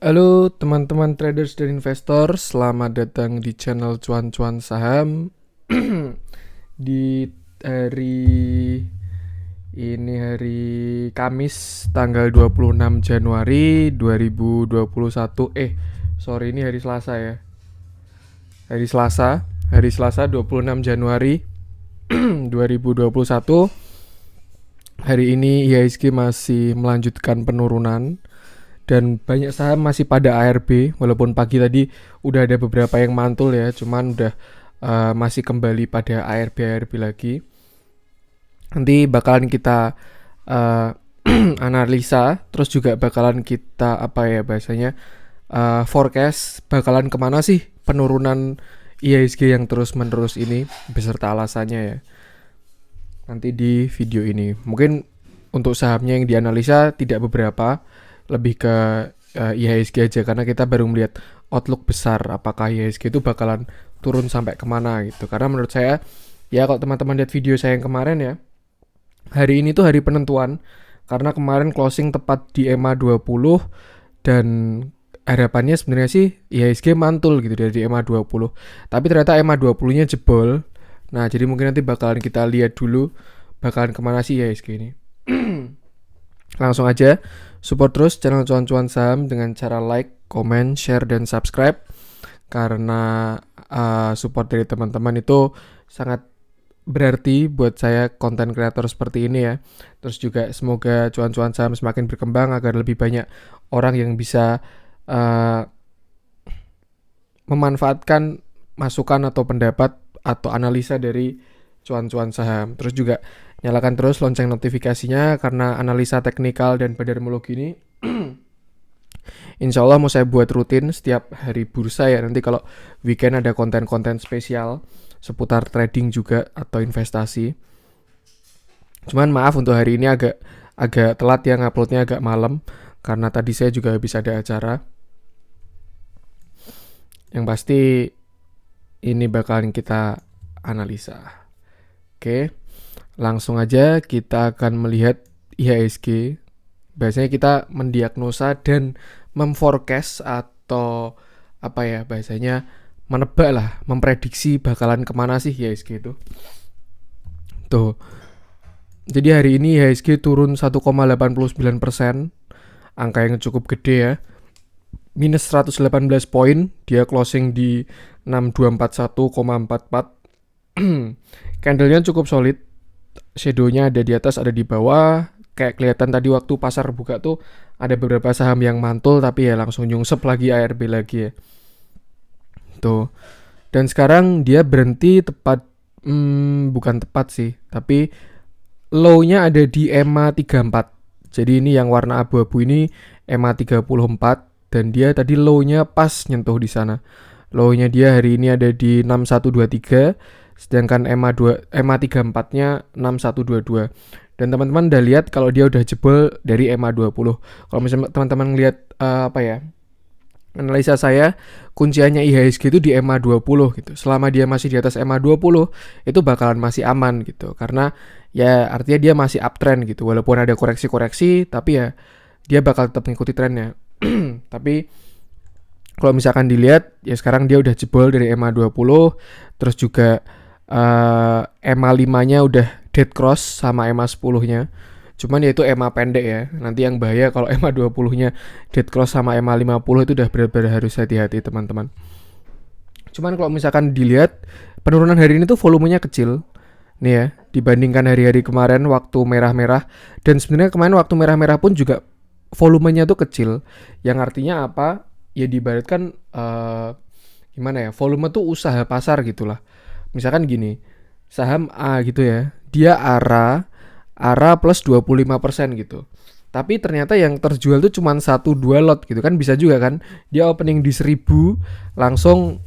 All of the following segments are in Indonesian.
Halo teman-teman traders dan investor, selamat datang di channel Cuan-Cuan Saham. Di hari hari Kamis tanggal 26 Januari 2021. Sorry, ini hari Selasa ya. Hari Selasa 26 Januari 2021. Hari ini IHSG masih melanjutkan penurunan dan banyak saham masih pada ARB, walaupun pagi tadi udah ada beberapa yang mantul ya, cuman udah masih kembali pada ARB lagi. Nanti bakalan kita uh, analisa, terus juga bakalan kita apa ya bahasanya, forecast bakalan kemana sih penurunan IHSG yang terus menerus ini beserta alasannya ya, nanti di video ini. Mungkin untuk sahamnya yang dianalisa tidak beberapa, lebih ke IHSG aja, karena kita baru melihat outlook besar apakah IHSG itu bakalan turun sampai kemana gitu. Karena menurut saya ya, kalau teman-teman lihat video saya yang kemarin ya, hari ini tuh hari penentuan, karena kemarin closing tepat di EMA 20 dan harapannya sebenarnya sih IHSG mantul gitu dari EMA 20, tapi ternyata EMA 20-nya jebol. Nah, jadi mungkin nanti bakalan kita lihat dulu bakalan kemana sih IHSG ini. Langsung aja support terus channel Cuan-Cuan Saham dengan cara like, comment, share, dan subscribe. Karena support dari teman-teman itu sangat berarti buat saya, konten kreator seperti ini ya. Terus juga semoga Cuan-Cuan Saham semakin berkembang agar lebih banyak orang yang bisa memanfaatkan masukan atau pendapat atau analisa dari Cuan-Cuan Saham. Terus juga nyalakan terus lonceng notifikasinya, karena analisa teknikal dan badarmologi ini insya Allah mau saya buat rutin setiap hari bursa ya. Nanti kalau weekend ada konten-konten spesial seputar trading juga atau investasi. Cuman maaf untuk hari ini agak telat ya, nguploadnya agak malam, karena tadi saya juga habis ada acara. Yang pasti ini bakalan kita analisa. Oke, langsung aja kita akan melihat IHSG. Biasanya kita mendiagnosa dan memforecast atau apa ya bahasanya, menebak lah, memprediksi bakalan kemana sih IHSG itu. Tuh. Jadi hari ini IHSG turun 1,89%, angka yang cukup gede ya. Minus 118 poin, dia closing di 6241,44. Candlenya cukup solid, shadownya ada di atas ada di bawah. Kayak kelihatan tadi waktu pasar buka tuh ada beberapa saham yang mantul, tapi ya langsung nyungsep lagi ARB lagi ya. Tuh. Dan sekarang dia berhenti tepat, bukan tepat sih, tapi low-nya ada di EMA 34. Jadi ini yang warna abu-abu ini EMA 34, dan dia tadi low-nya pas nyentuh di sana. Low-nya dia hari ini ada di 6123, sedangkan EMA 34-nya 6122. Dan teman-teman udah lihat kalau dia udah jebol dari EMA 20. Kalau misalnya teman-teman lihat apa ya, analisa saya, kunciannya IHSG itu di EMA 20 gitu. Selama dia masih di atas EMA 20, itu bakalan masih aman gitu. Karena ya artinya dia masih uptrend gitu. Walaupun ada koreksi-koreksi, tapi ya dia bakal tetap mengikuti trennya. Tapi kalau misalkan dilihat ya, sekarang dia udah jebol dari EMA 20, terus juga EMA 5-nya udah dead cross sama EMA 10-nya. Cuman ya itu EMA pendek ya. Nanti yang bahaya kalau EMA 20-nya dead cross sama EMA 50 itu udah benar-benar harus hati-hati teman-teman. Cuman kalau misalkan dilihat penurunan hari ini tuh volumenya kecil. Nih ya, dibandingkan hari-hari kemarin waktu merah-merah. Dan sebenarnya kemarin waktu merah-merah pun juga volumenya tuh kecil. Yang artinya apa? Ya diibaratkan gimana ya? Volume tuh usaha pasar gitulah. Misalkan gini, saham A gitu ya, dia ARA plus 25% gitu. Tapi ternyata yang terjual tuh cuma 1-2 lot gitu kan, bisa juga kan. Dia opening di 1000, langsung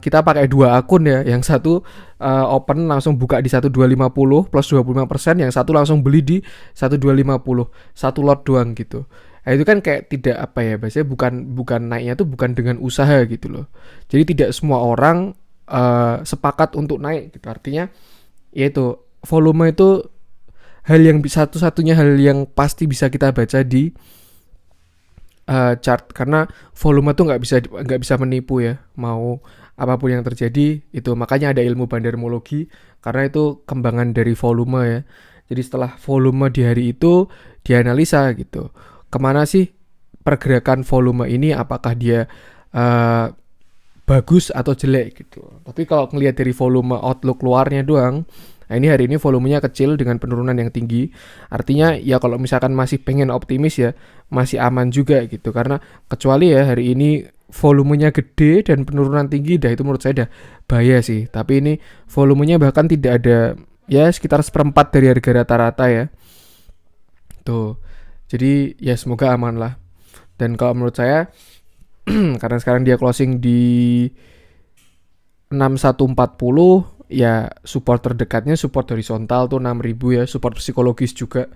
kita pakai dua akun ya. Yang satu open langsung buka di 1250 plus 25%, yang satu langsung beli di 1250, satu lot doang gitu. Nah, itu kan kayak tidak apa ya, biasanya bukan naiknya tuh bukan dengan usaha gitu loh. Jadi tidak semua orang sepakat untuk naik gitu. Artinya yaitu volume itu hal yang satu-satunya hal yang pasti bisa kita baca di chart, karena volume tuh nggak bisa menipu ya, mau apapun yang terjadi itu. Makanya ada ilmu bandarmologi, karena itu kembangan dari volume ya. Jadi setelah volume di hari itu dianalisa gitu, kemana sih pergerakan volume ini, apakah dia uh, bagus atau jelek gitu. Tapi kalau ngelihat dari volume outlook luarnya doang, nah ini hari ini volumenya kecil dengan penurunan yang tinggi. Artinya ya kalau misalkan masih pengen optimis ya masih aman juga gitu. Karena kecuali ya hari ini volumenya gede dan penurunan tinggi, dah itu menurut saya dah bahaya sih. Tapi ini volumenya bahkan tidak ada, ya sekitar seperempat dari harga rata-rata ya. Tuh. Jadi ya semoga aman lah. Dan kalau menurut saya karena sekarang dia closing di 6140, ya support terdekatnya support horizontal tuh 6000 ya, support psikologis juga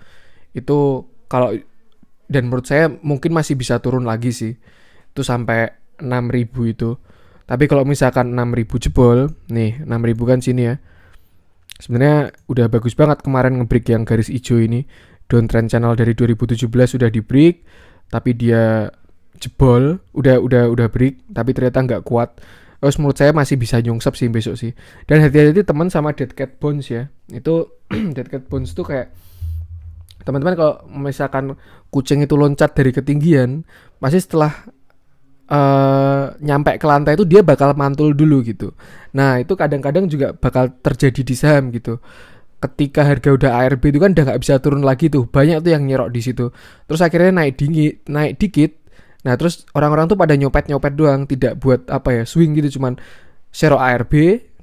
itu. Kalau dan menurut saya mungkin masih bisa turun lagi sih itu sampai 6000 itu. Tapi kalau misalkan 6000 jebol nih, 6000 kan sini ya, sebenarnya udah bagus banget kemarin ngebreak yang garis hijau ini. Downtrend channel dari 2017 sudah di break, tapi dia jebol, udah break, tapi ternyata nggak kuat. Terus menurut saya masih bisa nyungsep sih besok sih. Dan hati-hati teman sama dead cat bones ya. Itu dead cat bones tuh kayak, teman-teman kalau misalkan kucing itu loncat dari ketinggian, pasti setelah nyampe ke lantai itu dia bakal mantul dulu gitu. Nah itu kadang-kadang juga bakal terjadi di saham gitu. Ketika harga udah ARB itu kan udah nggak bisa turun lagi tuh, banyak tuh yang nyerok di situ. Terus akhirnya naik dikit. Nah terus orang-orang tuh pada nyopet doang, tidak buat apa ya swing gitu, cuman serok ARB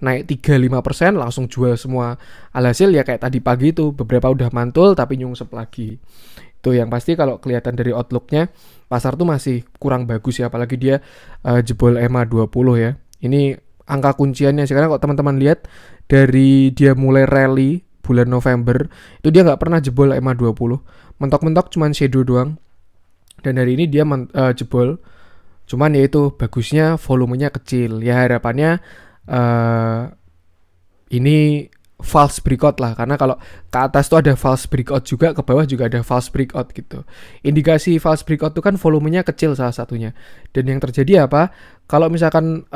naik 3-5% langsung jual semua. Alhasil ya kayak tadi pagi itu beberapa udah mantul tapi nyungsep lagi. Itu yang pasti kalau kelihatan dari outlooknya pasar tuh masih kurang bagus ya, apalagi dia jebol EMA 20 ya. Ini angka kunciannya sekarang kalau teman-teman lihat dari dia mulai rally bulan November itu dia nggak pernah jebol EMA 20. Mentok-mentok cuman shadow doang. Dan hari ini dia jebol. Cuman ya itu bagusnya volumenya kecil. Ya harapannya ini false breakout lah, karena kalau ke atas tuh ada false breakout juga, ke bawah juga ada false breakout gitu. Indikasi false breakout tuh kan volumenya kecil salah satunya. Dan yang terjadi apa? Kalau misalkan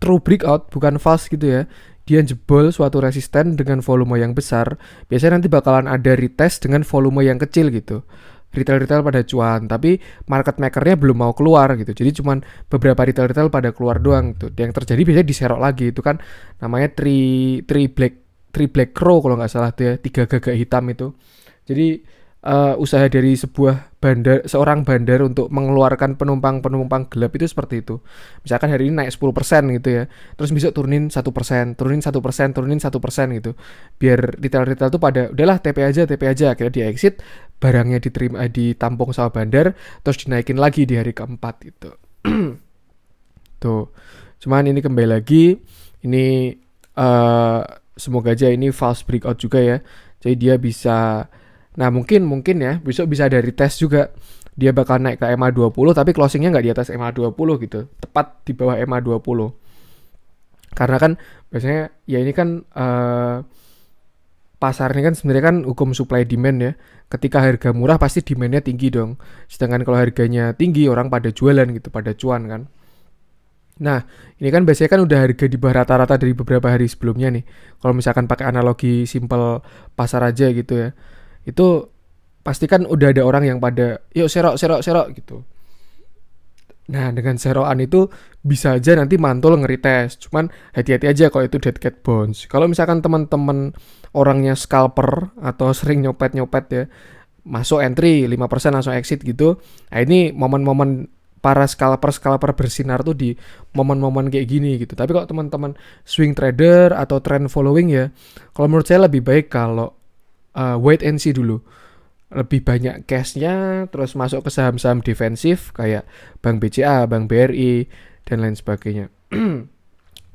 true breakout bukan false gitu ya, dia jebol suatu resisten dengan volume yang besar, biasanya nanti bakalan ada retest dengan volume yang kecil gitu. Retail pada cuan, tapi market makernya belum mau keluar gitu. Jadi cuman beberapa retail pada keluar doang gitu. Yang terjadi biasanya diserok lagi, itu kan namanya three black crow kalau nggak salah tuh ya, 3 gagak hitam itu. Jadi usaha dari seorang bandar untuk mengeluarkan penumpang gelap itu seperti itu. Misalkan hari ini naik 10% gitu ya, terus besok turunin 1%, turunin 1%, turunin 1% gitu. Biar retail tuh pada udahlah TP aja, akhirnya dia exit, barangnya ditampung sama bandar, terus dinaikin lagi di hari keempat gitu. Tuh. Cuman ini kembali lagi, ini semoga aja ini false breakout juga ya. Jadi dia bisa, nah mungkin ya besok bisa dari tes juga. Dia bakal naik ke EMA 20 tapi closingnya nggak di atas EMA 20 gitu. Tepat di bawah EMA 20. Karena kan biasanya ya ini kan pasar ini kan sebenarnya kan hukum supply demand ya. Ketika harga murah pasti demandnya tinggi dong. Sedangkan kalau harganya tinggi orang pada jualan gitu, pada cuan kan. Nah, ini kan biasanya kan udah harga di bawah rata-rata dari beberapa hari sebelumnya nih. Kalau misalkan pakai analogi simple pasar aja gitu ya. Itu pasti kan udah ada orang yang pada yuk serok gitu. Nah, dengan seroan itu bisa aja nanti mantul ngerites. Cuman hati-hati aja kalau itu dead cat bones. Kalau misalkan teman-teman orangnya scalper atau sering nyopet ya, masuk entry 5% langsung exit gitu. Nah, ini momen-momen para scalper bersinar tuh di momen-momen kayak gini gitu. Tapi kalau teman-teman swing trader atau trend following ya, kalau menurut saya lebih baik kalau wait and see dulu. Lebih banyak cashnya, terus masuk ke saham-saham defensif kayak Bank BCA, Bank BRI, dan lain sebagainya.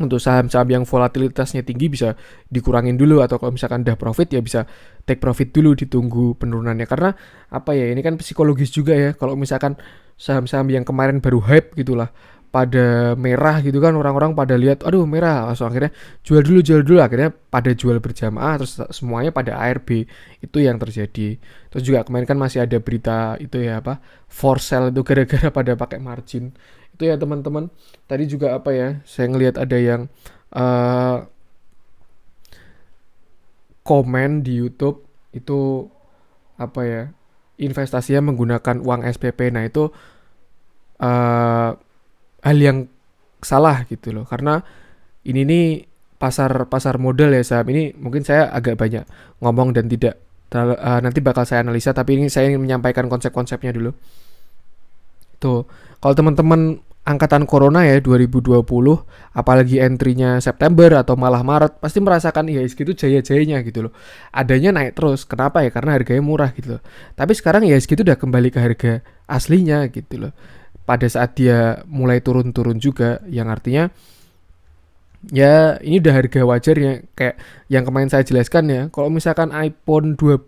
Untuk saham-saham yang volatilitasnya tinggi bisa dikurangin dulu, atau kalau misalkan udah profit ya bisa take profit dulu, ditunggu penurunannya. Karena apa ya, ini kan psikologis juga ya. Kalau misalkan saham-saham yang kemarin baru hype gitulah, pada merah gitu kan, orang-orang pada lihat aduh merah, langsung akhirnya jual dulu akhirnya pada jual berjamaah terus semuanya pada ARB. Itu yang terjadi. Terus juga kemarin kan masih ada berita itu ya apa for sale itu gara-gara pada pakai margin itu ya teman-teman. Tadi juga apa ya, saya ngelihat ada yang eh, komen di YouTube itu apa ya, investasinya menggunakan uang SPP. Nah itu eh, hal yang salah gitu loh, karena ini nih pasar pasar modal ya saham ini. Mungkin saya agak banyak ngomong dan tidak nanti bakal saya analisa, tapi ini saya ingin menyampaikan konsep-konsepnya dulu. Tuh, kalau teman-teman angkatan corona ya 2020, apalagi entry-nya September atau malah Maret, pasti merasakan IHSG itu jaya-jayanya gitu loh. Adanya naik terus. Kenapa ya? Karena harganya murah gitu loh. Tapi sekarang IHSG itu udah kembali ke harga aslinya gitu loh. Pada saat dia mulai turun-turun juga, yang artinya ya ini udah harga wajarnya. Kayak yang kemarin saya jelaskan ya, kalau misalkan iPhone 12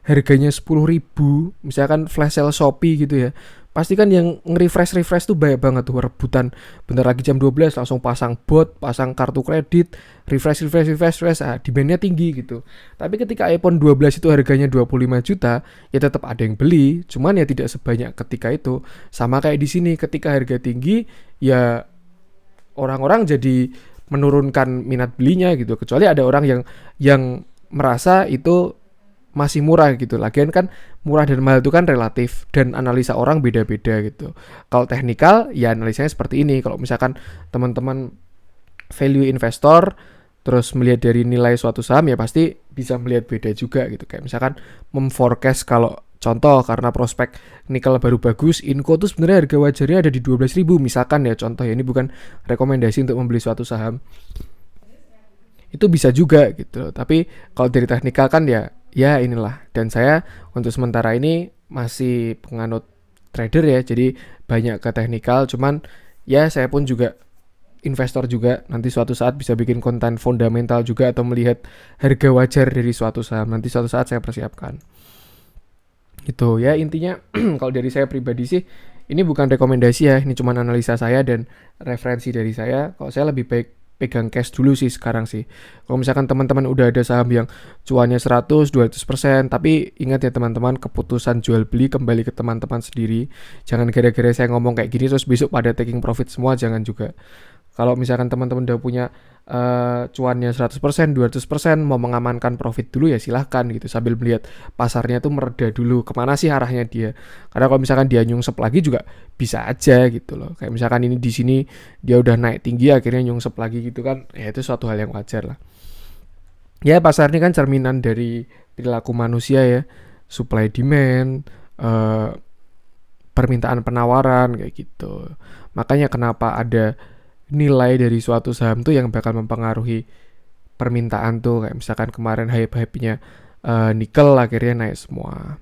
harganya 10.000, misalkan flash sale Shopee gitu ya, pasti kan yang nge-refresh tuh banyak banget tuh rebutan. Bentar lagi jam 12 langsung pasang bot, pasang kartu kredit, refresh, demandnya tinggi gitu. Tapi ketika iPhone 12 itu harganya 25 juta, ya tetap ada yang beli, cuman ya tidak sebanyak ketika itu. Sama kayak di sini, ketika harga tinggi ya orang-orang jadi menurunkan minat belinya gitu, kecuali ada orang yang merasa itu masih murah gitu. Lagian kan murah dan mahal itu kan relatif dan analisa orang beda-beda gitu. Kalau teknikal ya analisanya seperti ini. Kalau misalkan teman-teman value investor terus melihat dari nilai suatu saham ya pasti bisa melihat beda juga gitu. Kayak misalkan memforecast, kalau contoh karena prospek nikel baru bagus, Inco tuh sebenarnya harga wajarnya ada di 12.000 misalkan ya, contoh ya, ini bukan rekomendasi untuk membeli suatu saham. Itu bisa juga gitu. Tapi kalau dari teknikal kan ya inilah. Dan saya untuk sementara ini masih penganut trader ya, jadi banyak ke teknikal. Cuman ya saya pun juga investor juga, nanti suatu saat bisa bikin konten fundamental juga atau melihat harga wajar dari suatu saham. Nanti suatu saat saya persiapkan. Itu ya intinya. Kalau dari saya pribadi sih ini bukan rekomendasi ya, ini cuma analisa saya dan referensi dari saya. Kalau saya lebih baik pegang cash dulu sih sekarang sih. Kalau misalkan teman-teman udah ada saham yang cuannya 100-200%, tapi ingat ya teman-teman, keputusan jual beli kembali ke teman-teman sendiri. Jangan gara-gara saya ngomong kayak gini terus besok pada taking profit semua, jangan juga. Kalau misalkan teman-teman udah punya cuannya 100%, 200%, mau mengamankan profit dulu ya silahkan gitu, sambil melihat pasarnya tuh mereda dulu, kemana sih arahnya dia. Karena kalau misalkan dia nyungsep lagi juga bisa aja gitu loh. Kayak misalkan ini di sini dia udah naik tinggi akhirnya nyungsep lagi gitu kan, ya itu suatu hal yang wajar lah. Ya pasar ini kan cerminan dari perilaku manusia ya, supply demand, eh, permintaan penawaran kayak gitu. Makanya kenapa ada nilai dari suatu saham tuh yang bakal mempengaruhi permintaan tuh. Kayak misalkan kemarin hype-hype-nya nikel akhirnya naik semua.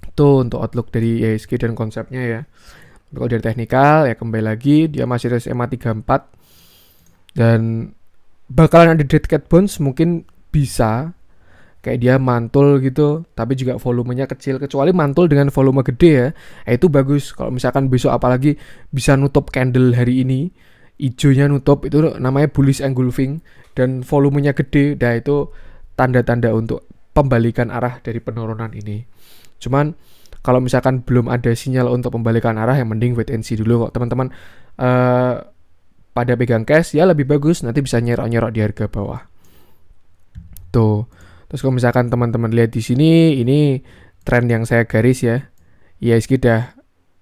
Itu untuk outlook dari IHSG dan konsepnya ya. Kalau dari teknikal ya kembali lagi dia masih SMA 34 dan bakalan ada dead cat bounce, mungkin bisa kayak dia mantul gitu tapi juga volumenya kecil, kecuali mantul dengan volume gede ya. Itu bagus kalau misalkan besok apalagi bisa nutup candle hari ini, hijaunya nutup, itu namanya bullish engulfing dan volumenya gede. Nah itu tanda-tanda untuk pembalikan arah dari penurunan ini. Cuman kalau misalkan belum ada sinyal untuk pembalikan arah, yang mending wait and see dulu kok teman-teman. Pada pegang cash ya lebih bagus, nanti bisa nyerok-nyerok di harga bawah tuh. Terus kalau misalkan teman-teman lihat di sini, ini tren yang saya garis ya, IHSG dah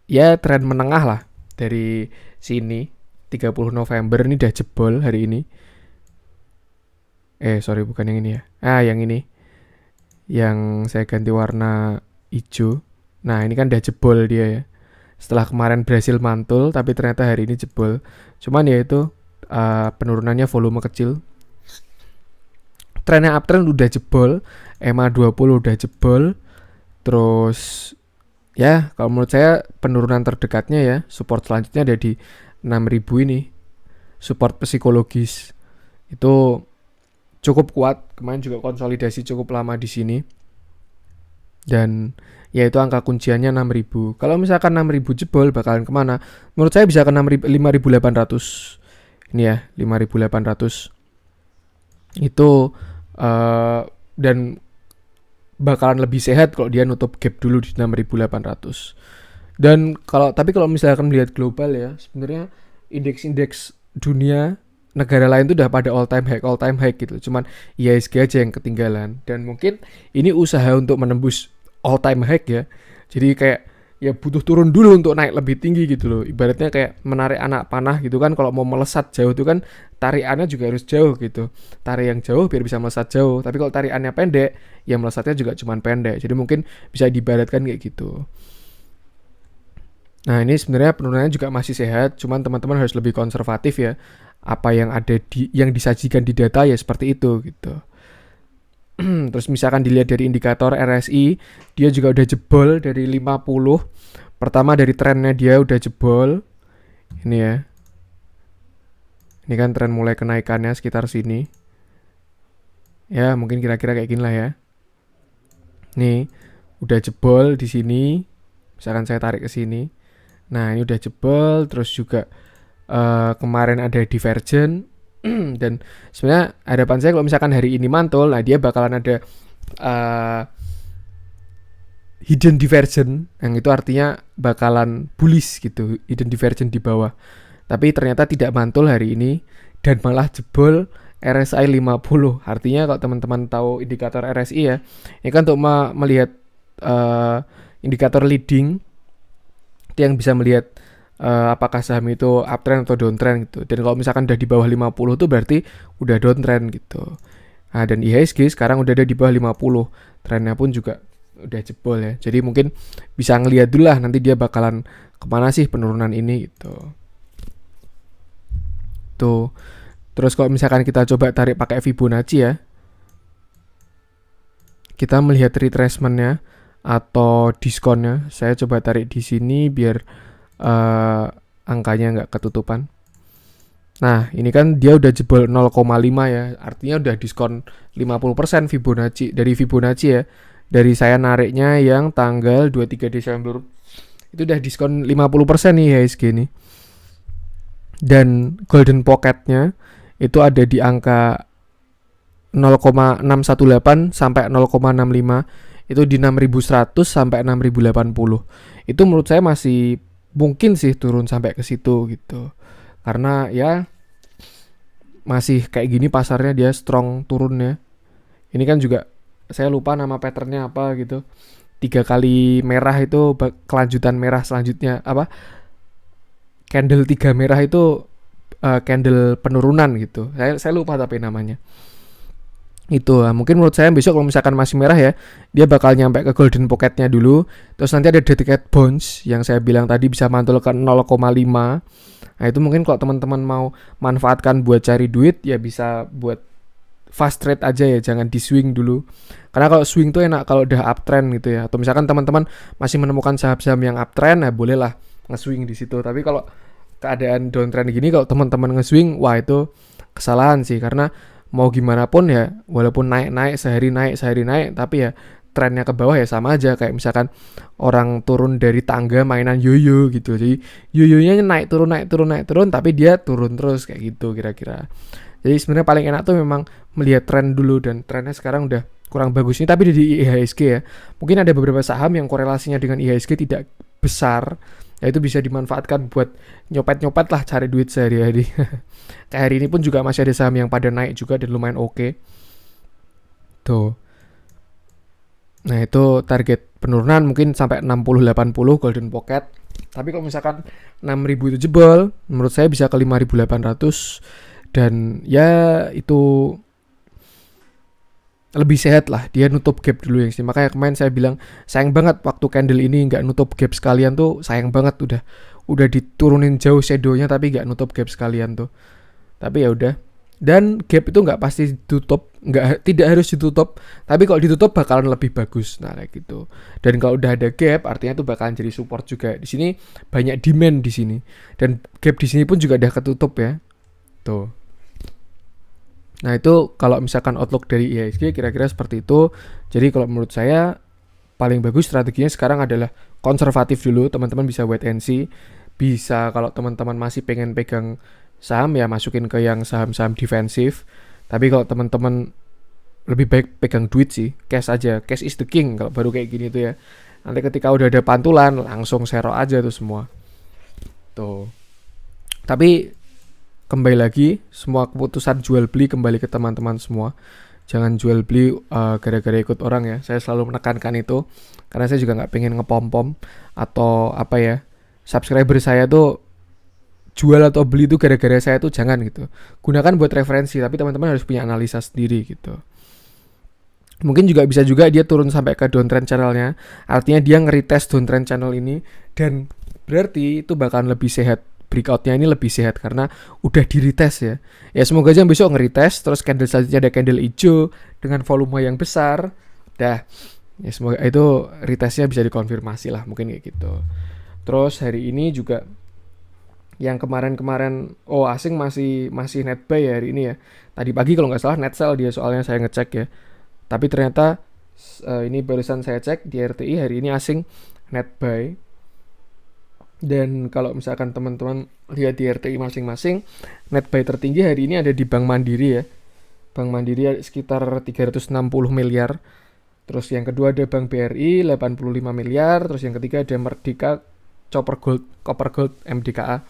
ya tren menengah lah dari sini. 30 November ini udah jebol hari ini. Sorry bukan yang ini ya. Yang ini. Yang saya ganti warna hijau. Nah ini kan udah jebol dia ya. Setelah kemarin berhasil mantul, tapi ternyata hari ini jebol. Cuman ya itu penurunannya volume kecil. Trennya uptrend udah jebol, EMA 20 udah jebol. Terus ya kalau menurut saya penurunan terdekatnya ya, support selanjutnya ada di 6.000 ini. Support psikologis itu cukup kuat. Kemarin juga konsolidasi cukup lama di sini. Dan yaitu angka kunciannya 6.000. Kalau misalkan 6.000 jebol bakalan kemana? Menurut saya bisa ke 5.800. Ini ya 5.800 itu dan bakalan lebih sehat kalau dia nutup gap dulu di 6.800. Dan kalau misalkan melihat global ya, sebenarnya indeks-indeks dunia negara lain tuh udah pada all time high gitu. Cuman IHSG aja yang ketinggalan. Dan mungkin ini usaha untuk menembus all time high ya. Jadi kayak ya butuh turun dulu untuk naik lebih tinggi gitu loh. Ibaratnya kayak menarik anak panah gitu kan, kalau mau melesat jauh itu kan tarikannya juga harus jauh gitu. Tarik yang jauh biar bisa melesat jauh. Tapi kalau tarikannya pendek, ya melesatnya juga cuman pendek. Jadi mungkin bisa diibaratkan kayak gitu. Nah ini sebenarnya penurunannya juga masih sehat, cuman teman-teman harus lebih konservatif ya. Apa yang ada yang disajikan di data ya seperti itu gitu. Terus misalkan dilihat dari indikator RSI, dia juga udah jebol dari 50. Pertama dari trennya dia udah jebol. Ini ya. Ini kan tren mulai kenaikannya sekitar sini. Ya mungkin kira-kira kayak gini lah ya. Nih udah jebol di sini. Misalkan saya tarik ke sini. Nah ini udah jebol, terus juga kemarin ada divergen. Dan sebenarnya harapan saya kalau misalkan hari ini mantul, nah dia bakalan ada hidden divergen, yang itu artinya bakalan bullish gitu, hidden divergen di bawah. Tapi ternyata tidak mantul hari ini dan malah jebol RSI 50. Artinya kalau teman-teman tahu indikator RSI ya, ini kan untuk melihat indikator leading, itu yang bisa melihat apakah saham itu uptrend atau downtrend gitu. Dan kalau misalkan udah di bawah 50 tuh berarti udah downtrend gitu. Nah, dan IHSG sekarang udah ada di bawah 50. Trennya pun juga udah jebol ya. Jadi mungkin bisa ngelihat dulu lah nanti dia bakalan kemana sih penurunan ini gitu. Tuh. Terus kalau misalkan kita coba tarik pakai Fibonacci ya, kita melihat retracementnya atau diskonnya. Saya coba tarik di sini biar angkanya nggak ketutupan. Nah ini kan dia udah jebol 0,5 ya, artinya udah diskon 50% Fibonacci dari Fibonacci ya. Dari saya nariknya yang tanggal 23 Desember itu udah diskon 50% nih IHSG nih. Dan golden pocketnya itu ada di angka 0,618 sampai 0,65, itu di 6.100 sampai 6.080. Itu menurut saya masih mungkin sih turun sampai ke situ gitu. Karena ya masih kayak gini pasarnya, dia strong turunnya. Ini kan juga saya lupa nama patternnya apa gitu. 3 kali merah itu kelanjutan merah selanjutnya apa? Candle 3 merah itu candle penurunan gitu. Saya lupa tapi namanya. Itu mungkin menurut saya besok kalau misalkan masih merah ya, dia bakal nyampe ke golden pocketnya dulu. Terus nanti ada dedicated bonds yang saya bilang tadi bisa mantul ke 0,5. Nah itu mungkin kalau teman-teman mau manfaatkan buat cari duit ya bisa buat fast trade aja ya, jangan di swing dulu. Karena kalau swing tuh enak kalau udah uptrend gitu ya. Atau misalkan teman-teman masih menemukan saham-saham yang uptrend, nah bolehlah nge-swing di situ. Tapi kalau keadaan downtrend gini, kalau teman-teman nge-swing, wah itu kesalahan sih. Karena mau gimana pun ya, walaupun naik sehari naik, tapi ya trennya ke bawah ya sama aja. Kayak misalkan orang turun dari tangga mainan yoyo gitu. Jadi yoyonya naik turun, tapi dia turun terus kayak gitu kira-kira. Jadi sebenarnya paling enak tuh memang melihat tren dulu, dan trennya sekarang udah kurang bagus ini. Tapi di IHSG ya, mungkin ada beberapa saham yang korelasinya dengan IHSG tidak besar. Ya itu bisa dimanfaatkan buat nyopet-nyopet lah, cari duit sehari-hari. Kayak hari ini pun juga masih ada saham yang pada naik juga dan lumayan oke. Tuh. Nah itu target penurunan mungkin sampai 60-80 golden pocket. Tapi kalau misalkan 6.000 itu jebol, menurut saya bisa ke 5.800. Dan ya itu lebih sehat lah, dia nutup gap dulu yang sih. Makanya kemarin saya bilang sayang banget waktu candle ini nggak nutup gap sekalian tuh, sayang banget. Udah diturunin jauh shadownya tapi nggak nutup gap sekalian tuh. Tapi ya udah. Dan gap itu nggak pasti ditutup, tidak harus ditutup. Tapi kalau ditutup bakalan lebih bagus. Nah kayak gitu. Dan kalau udah ada gap, artinya tuh bakalan jadi support juga. Di sini banyak demand di sini. Dan gap di sini pun juga udah ketutup ya. Tuh. Nah itu kalau misalkan outlook dari IHSG kira-kira seperti itu. Jadi kalau menurut saya paling bagus strateginya sekarang adalah konservatif dulu, teman-teman bisa wait and see. Bisa kalau teman-teman masih pengen pegang saham ya masukin ke yang saham-saham defensif. Tapi kalau teman-teman lebih baik pegang duit sih, cash aja. Cash is the king kalau baru kayak gini tuh ya. Nanti ketika udah ada pantulan langsung sero aja tuh semua. Tuh. Tapi kembali lagi semua keputusan jual beli kembali ke teman-teman semua. Jangan jual beli gara-gara ikut orang ya. Saya selalu menekankan itu karena saya juga nggak pengen ngepom-pom atau apa ya. Subscriber saya tuh jual atau beli itu gara-gara saya tuh jangan gitu. Gunakan buat referensi tapi teman-teman harus punya analisa sendiri gitu. Mungkin juga bisa juga dia turun sampai ke downtrend channelnya. Artinya dia nge-retest downtrend channel ini dan berarti itu bakalan lebih sehat. Breakoutnya ini lebih sehat karena udah di retest ya. Ya semoga aja besok nge-retest terus candle selanjutnya ada candle hijau dengan volume yang besar. Dah. Ya semoga itu retestnya bisa dikonfirmasi lah mungkin kayak gitu. Terus hari ini juga yang kemarin-kemarin asing masih net buy ya hari ini ya. Tadi pagi kalau nggak salah net sell dia soalnya saya ngecek ya. Tapi ternyata ini barusan saya cek di RTI hari ini asing net buy. Dan kalau misalkan teman-teman lihat di RTI masing-masing, net buy tertinggi hari ini ada di Bank Mandiri ya. Bank Mandiri sekitar 360 miliar. Terus yang kedua ada Bank BRI 85 miliar. Terus yang ketiga ada Merdeka Copper Gold MDKA.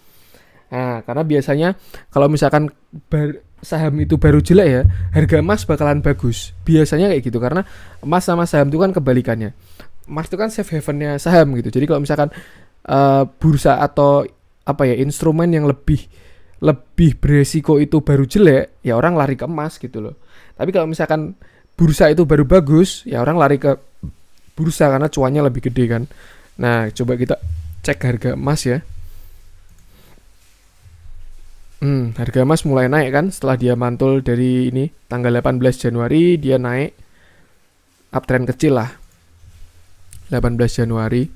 Nah, karena biasanya kalau misalkan saham itu baru jelek ya, harga emas bakalan bagus. Biasanya kayak gitu karena emas sama saham itu kan kebalikannya. Emas itu kan safe havennya saham gitu. Jadi kalau misalkan bursa atau apa ya instrumen yang lebih beresiko itu baru jelek, ya orang lari ke emas gitu loh. Tapi kalau misalkan bursa itu baru bagus, ya orang lari ke bursa karena cuannya lebih gede kan. Nah, coba kita cek harga emas ya. Harga emas mulai naik kan setelah dia mantul dari ini tanggal 18 Januari dia naik uptrend kecil lah 18 Januari.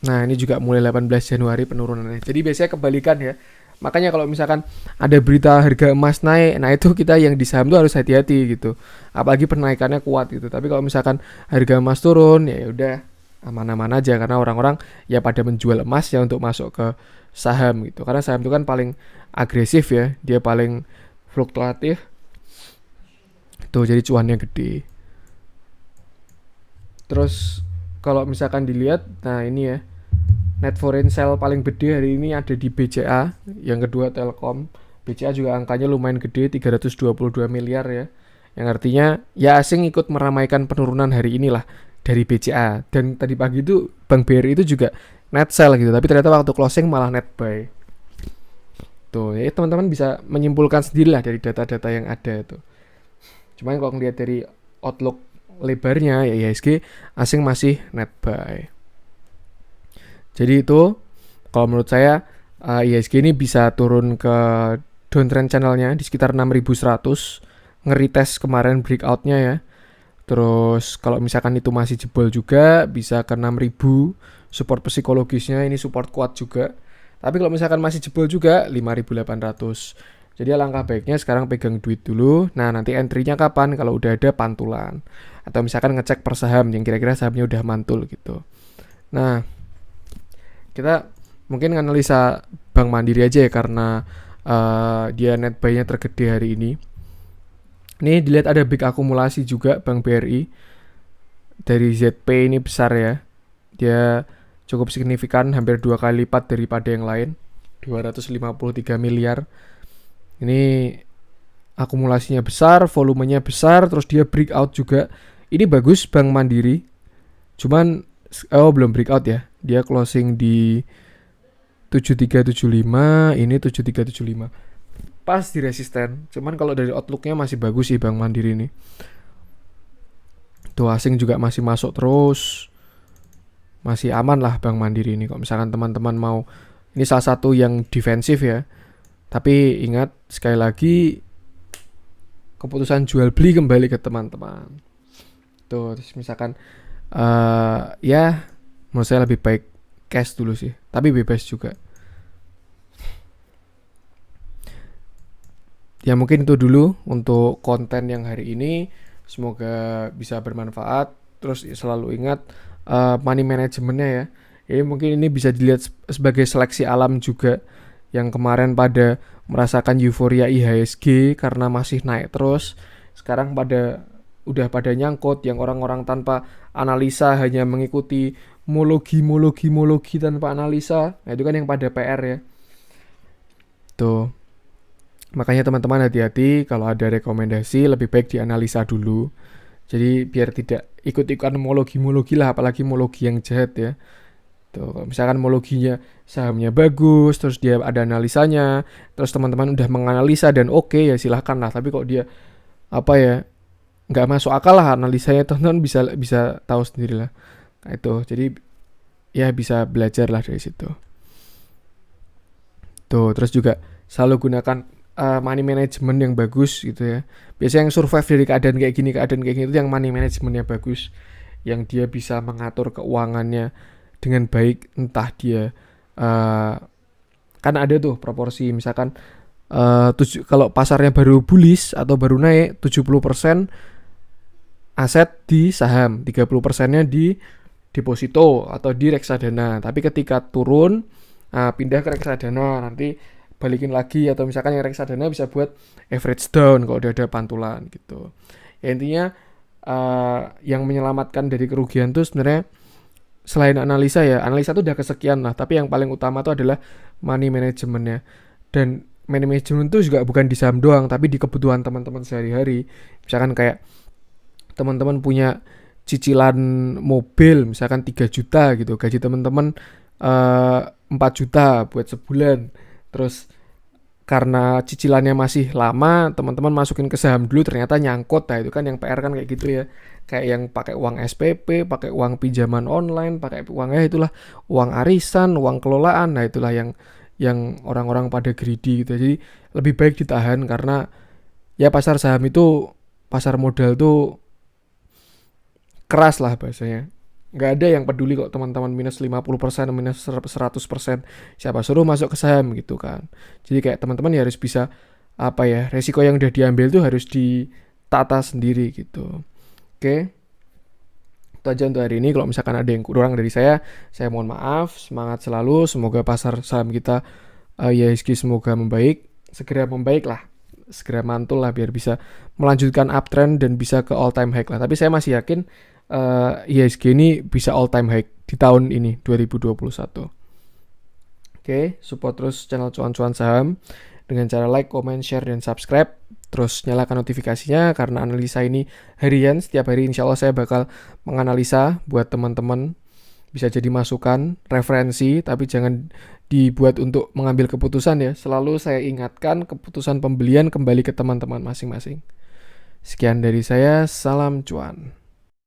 Nah ini juga mulai 18 Januari penurunannya. Jadi biasanya kebalikan ya. Makanya kalau misalkan ada berita harga emas naik, nah itu kita yang di saham tuh harus hati-hati gitu. Apalagi penaikannya kuat gitu. Tapi kalau misalkan harga emas turun ya udah aman-aman aja karena orang-orang ya pada menjual emas ya untuk masuk ke saham gitu. Karena saham itu kan paling agresif ya, dia paling fluktuatif. Tuh jadi cuannya gede. Terus kalau misalkan dilihat, nah ini ya net foreign sale paling gede hari ini ada di BCA, yang kedua Telkom. BCA juga angkanya lumayan gede 322 miliar ya. Yang artinya ya asing ikut meramaikan penurunan hari inilah dari BCA. Dan tadi pagi itu Bank BRI itu juga net sell gitu, tapi ternyata waktu closing malah net buy. Tuh, ya teman-teman bisa menyimpulkan sendirilah dari data-data yang ada itu. Cuman kalau ngelihat dari outlook lebarnya ya IHSG asing masih net buy. Jadi itu kalau menurut saya IHSG ini bisa turun ke downtrend channelnya di sekitar 6100, nge-retest kemarin breakoutnya ya. Terus kalau misalkan itu masih jebol juga bisa ke 6000, support psikologisnya ini support kuat juga. Tapi kalau misalkan masih jebol juga 5800. Jadi alangkah baiknya sekarang pegang duit dulu. Nah nanti entry-nya kapan? Kalau udah ada pantulan. Atau misalkan ngecek per saham yang kira-kira sahamnya udah mantul gitu. Nah kita mungkin analisa Bank Mandiri aja ya karena dia net buy-nya tergede hari ini. Ini dilihat ada big akumulasi juga Bank BRI. Dari ZP ini besar ya. Dia cukup signifikan, hampir 2 kali lipat daripada yang lain. 253 miliar. Ini akumulasinya besar, volumenya besar, terus dia breakout juga. Ini bagus Bank Mandiri. Cuman belum breakout ya. Dia closing di 7375, ini 7375. Pas di resisten. Cuman kalau dari outlooknya masih bagus sih Bank Mandiri ini. Tuh asing juga masih masuk terus. Masih aman lah Bank Mandiri ini. Kalau misalkan teman-teman mau, ini salah satu yang defensif ya. Tapi ingat sekali lagi keputusan jual beli kembali ke teman-teman. Tuh terus misalkan ya menurut saya lebih baik cash dulu sih. Tapi bebas juga. Ya mungkin itu dulu untuk konten yang hari ini. Semoga bisa bermanfaat. Terus selalu ingat money managementnya ya. Jadi mungkin ini bisa dilihat sebagai seleksi alam juga, yang kemarin pada merasakan euforia IHSG karena masih naik terus. Sekarang udah pada nyangkut, yang orang-orang tanpa analisa hanya mengikuti mologi tanpa analisa. Nah, itu kan yang pada PR ya. Tuh. Makanya teman-teman hati-hati kalau ada rekomendasi lebih baik dianalisa dulu. Jadi biar tidak ikut-ikutan mologi lah, apalagi mologi yang jahat ya. Tuh, misalkan mologinya sahamnya bagus, terus dia ada analisanya, terus teman-teman udah menganalisa dan oke, ya silahkan lah. Tapi kok dia apa ya, nggak masuk akal lah analisanya, teman-teman bisa bisa tahu sendiri lah. Nah, itu jadi ya bisa belajar lah dari situ. Tuh, terus juga selalu gunakan money management yang bagus gitu ya. Biasanya yang survive dari keadaan kayak gini itu yang money management yang bagus, yang dia bisa mengatur keuangannya dengan baik. Entah dia uh, kan ada tuh proporsi, misalkan kalau pasarnya baru bullish atau baru naik, 70% aset di saham, 30%-nya di deposito atau di reksadana. Tapi ketika turun, pindah ke reksadana, nanti balikin lagi, atau misalkan yang reksadana bisa buat average down kalau udah ada pantulan gitu. Ya intinya yang menyelamatkan dari kerugian tuh sebenarnya selain analisa ya, analisa tuh udah kesekian lah, tapi yang paling utama tuh adalah money managementnya. Dan money management tuh juga bukan di saham doang, tapi di kebutuhan teman-teman sehari-hari. Misalkan kayak teman-teman punya cicilan mobil misalkan 3 juta gitu, gaji teman-teman 4 juta buat sebulan, terus karena cicilannya masih lama, teman-teman masukin ke saham dulu, ternyata nyangkut. Nah itu kan yang PR kan kayak gitu ya, kayak yang pakai uang SPP, pakai uang pinjaman online, pakai uangnya itulah uang arisan, uang kelolaan. Nah itulah yang orang-orang pada greedy gitu. Jadi lebih baik ditahan, karena ya pasar saham itu, pasar modal tuh keras lah bahasanya. Nggak ada yang peduli kok teman-teman minus 50%, minus 100%. Siapa suruh masuk ke saham gitu kan. Jadi kayak teman-teman ya harus bisa apa ya, resiko yang udah diambil tuh harus ditata sendiri gitu. Oke. Itu aja untuk hari ini. Kalau misalkan ada yang kurang dari saya mohon maaf. Semangat selalu. Semoga pasar saham kita IHSG semoga membaik. Segera membaik lah. Segera mantul lah biar bisa melanjutkan uptrend dan bisa ke all time high lah. Tapi saya masih yakin IHSG ini bisa all time high di tahun ini 2021. Oke, support terus channel cuan-cuan saham dengan cara like, comment, share, dan subscribe. Terus nyalakan notifikasinya, karena analisa ini harian. Setiap hari insya Allah saya bakal menganalisa buat teman-teman. Bisa jadi masukan, referensi, tapi jangan dibuat untuk mengambil keputusan ya. Selalu saya ingatkan, keputusan pembelian kembali ke teman-teman masing-masing. Sekian dari saya, salam cuan.